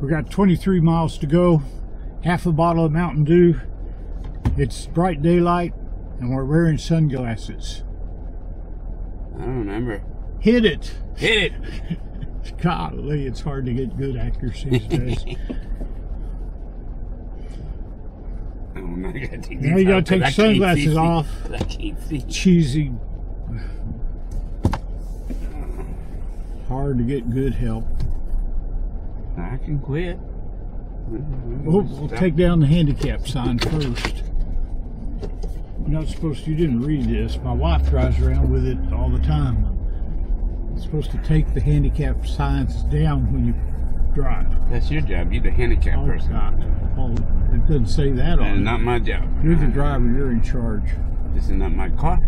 We got 23 miles to go, half a bottle of Mountain Dew. It's bright daylight, and we're wearing sunglasses. I don't remember. Hit it! Hit it! Golly, it's hard to get good accuracy these days. Oh, now you gotta take, now you gotta take sunglasses off. I can't see. Cheesy. Hard to get good help. I can quit. We'll take down the handicap sign first. You're not supposed to, you didn't read this. My wife drives around with it all the time. You're supposed to take the handicap signs down when you drive. That's your job. You're the handicapped person. God. Oh, it doesn't say that on That's it. not my job. You're the driver. You're in charge. This is not my car.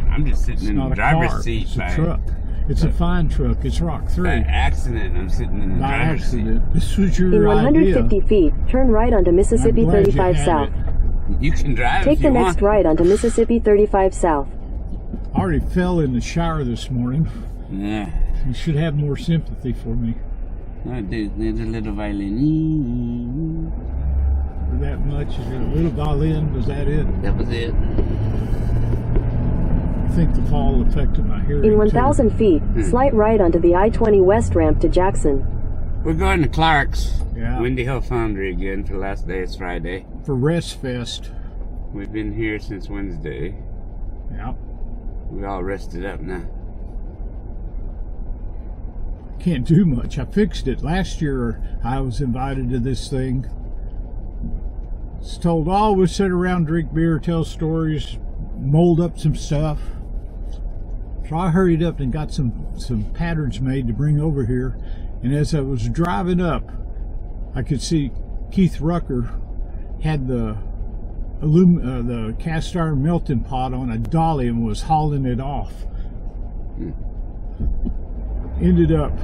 I'm just sitting in the driver's seat. It's a truck. It's a fine truck. It's Rock 3. By accident, I'm sitting in the driver's seat. This was your In 150 feet, turn right onto Mississippi 35 South. You can drive Take if you the want. next right onto Mississippi 35 South. I already fell in the shower this morning. Yeah. You should have more sympathy for me. Oh, dude, there's a little violin. For that much? Is it a little violin? Was that it? That was it. I think the fall affected my hearing. In 1,000 feet, slight right onto the I-20 West ramp to Jackson. We're going to Clark's. Yeah. Windy Hill Foundry again for the last day. It's Friday. For Rest Fest. We've been here since Wednesday. Yeah. We all rested up now. Can't do much. I fixed it. Last year I was invited to this thing. It's told, oh, we'll sit around, drink beer, tell stories, mold up some stuff. So I hurried up and got some patterns made to bring over here. And as I was driving up, I could see Keith Rucker had the cast iron melting pot on a dolly and was hauling it off. Ended up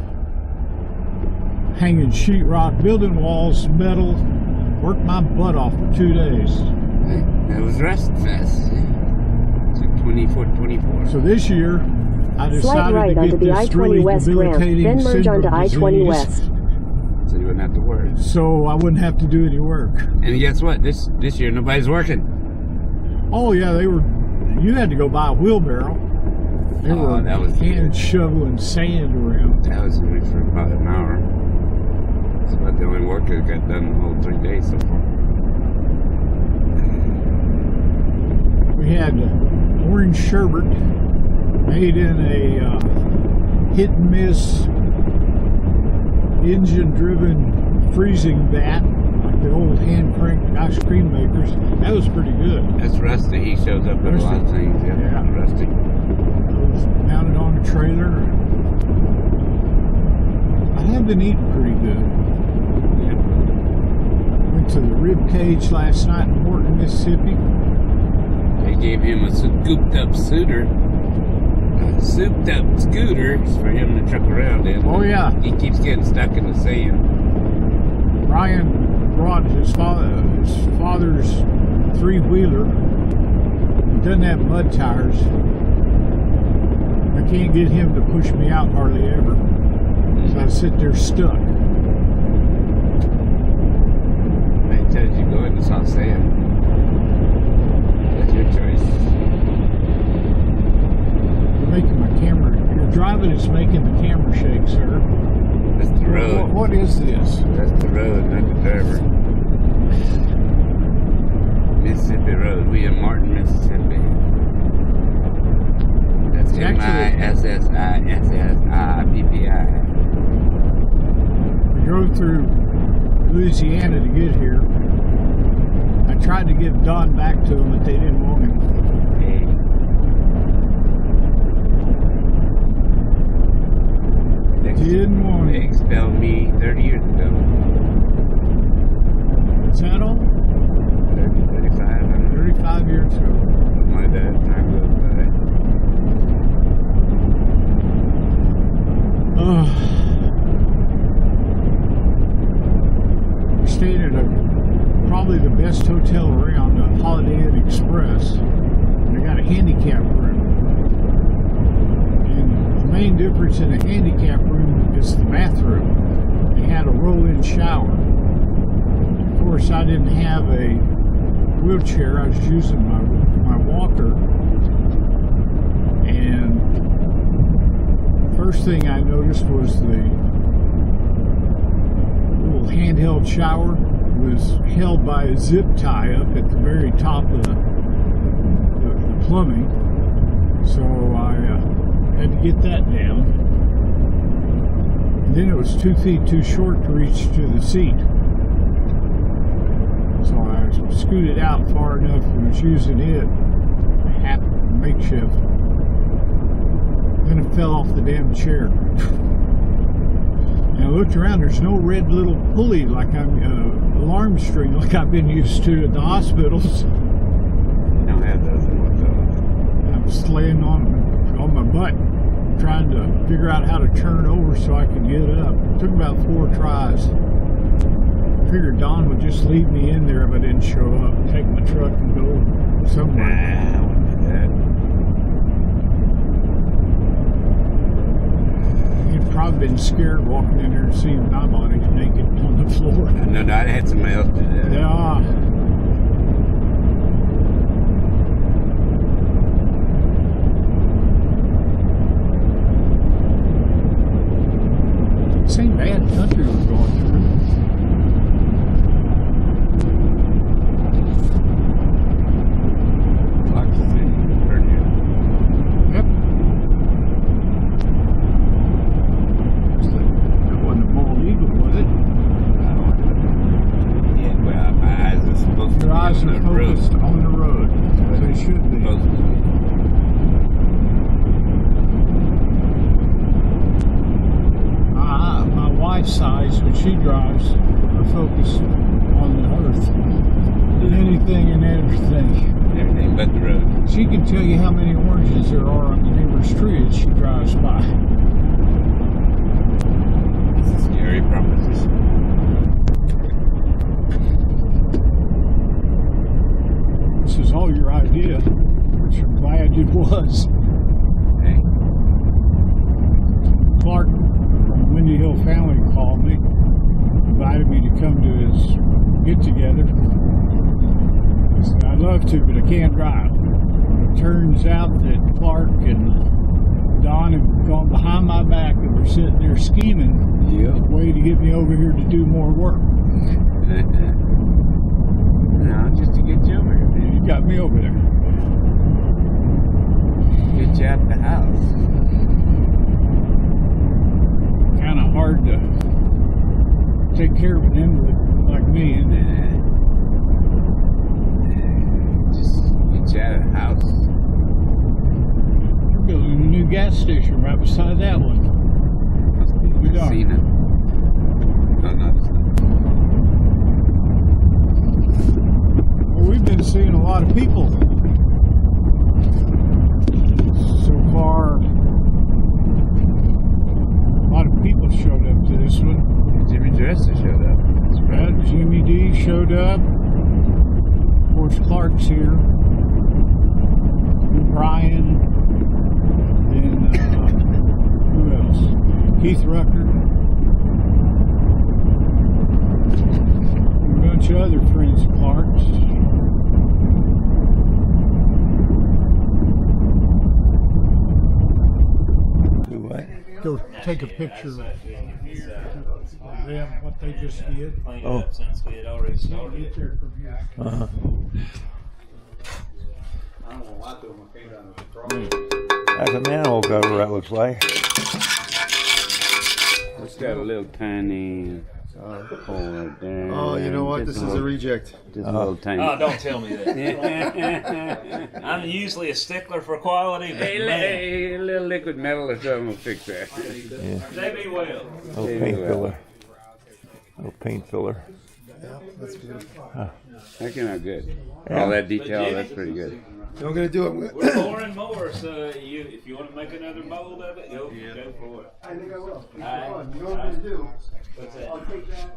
hanging sheetrock, building walls, metal, worked my butt off for 2 days. That was Rest Fest. It's 24. So this year, I decided Slight right to onto get the this I-20 really West ramp, debilitating then merge onto syndrome I-20 disease, West. So you wouldn't have to work. so I wouldn't have to do any work. And guess what? This year nobody's working. Oh yeah, you had to go buy a wheelbarrow. They were that was hand shoveling sand around. That was only for about an hour. It's about the only work that got done the whole 3 days so far. We had orange sherbet made in a hit and miss engine-driven freezing vat, like the old hand-cranked ice cream makers. That was pretty good. That's Rusty. He shows up at a lot of things. Yeah. Rusty. It was mounted on a trailer. I have been eating pretty good. Yeah. Went to the rib cage last night in Morton, Mississippi. They gave him a souped up scooter for him to truck around in. Oh yeah. He keeps getting stuck in the sand. Brian brought his father's three-wheeler. He doesn't have mud tires. I can't get him to push me out hardly ever. So I sit there stuck. They tells you go in the soft sand. That's your choice. You're making my camera. You're driving, it's making the camera shake, sir. That's the road. What is this? That's the road, not the driver. Mississippi Road. We in Martin, Mississippi. That's MISSISSIPPI. We drove through Louisiana to get here. I tried to give Don back to them, but they didn't want him. Hey. Didn't want They him. expelled me 30 years ago. Is that all? 30, 35, I don't know. 35 years ago. Something like that. Time goes We're staying at probably the best hotel around, Holiday Inn Express. And they got a handicap room. And the main difference in a handicap room is the bathroom. it had a roll-in shower. Of course, I didn't have a wheelchair. I was using my walker. And first thing I noticed was the little handheld shower was held by a zip tie up at the very top of the plumbing. So I had to get that down. And then it was 2 feet too short to reach to the seat. So I scooted out far enough and was using it, half makeshift. Then it fell off the damn chair. And I looked around, there's no red little pulley like alarm string like I've been used to at the hospitals. You don't have those in those. I was laying on my butt trying to figure out how to turn over so I could get up. It took about 4 tries. I figured Don would just leave me in there if I didn't show up, take my truck and go somewhere. Nah, I wouldn't do that. You'd probably been scared walking in there and seeing my body naked on the floor. No, I had somebody else do that. Yeah. Same bad country we're going through. Clock's in Virginia. Yep. That wasn't a bald eagle, was it? Yeah, well, my eyes are supposed to Your be eyes on are the road. focused on the road. As they should be. Supposed to be. My wife's eyes, when she drives, are focused on the earth. Anything and everything. Everything but the road. She can tell you how many oranges there are on the neighbor's tree as she drives by. It's a scary proposition. This is all your idea, which I'm glad it was. Hey, Clark from Windy Hill Family called me, invited me to come to his get-together. I said, I'd love to, but I can't drive. It turns out that Clark and Don have gone behind my back and were sitting there scheming a way to get me over here to do more work. no, just to get you over here, man. You got me over there. Get you out the house. Kind of hard to take care of an invalid like me. And Just get you out of the house. we're building a new gas station right beside that one. Must be We the are. casino. No, no, it's not. Well, we've been seeing a lot of people so far. A lot of people showed up to this one. Jimmy Dresser showed up. That's right. Yeah, Jimmy D showed up. Of course, Clark's here. Brian. Then who else? Keith Rucker. A bunch of other friends of Clark's. Do what? Go take a picture of them, what they just did. Oh. Since we had already started. Get there from here. That's a manhole cover, that looks like. It's got a little tiny hole right there. Oh, you know what? Just This is a little- reject. Just a little tiny. Oh, don't tell me that. I'm usually a stickler for quality, but Hey, man, hey, a little liquid metal or something will fix that. they be well. No paint filler. No paint filler. Yeah, that's beautiful. That came out good. All that detail, that's pretty good. You know what I'm gonna do? We're more and more, so if you want to make another mold of it, go for it. I think I will. All right. You know what I'm gonna do? What's that? I'll take that.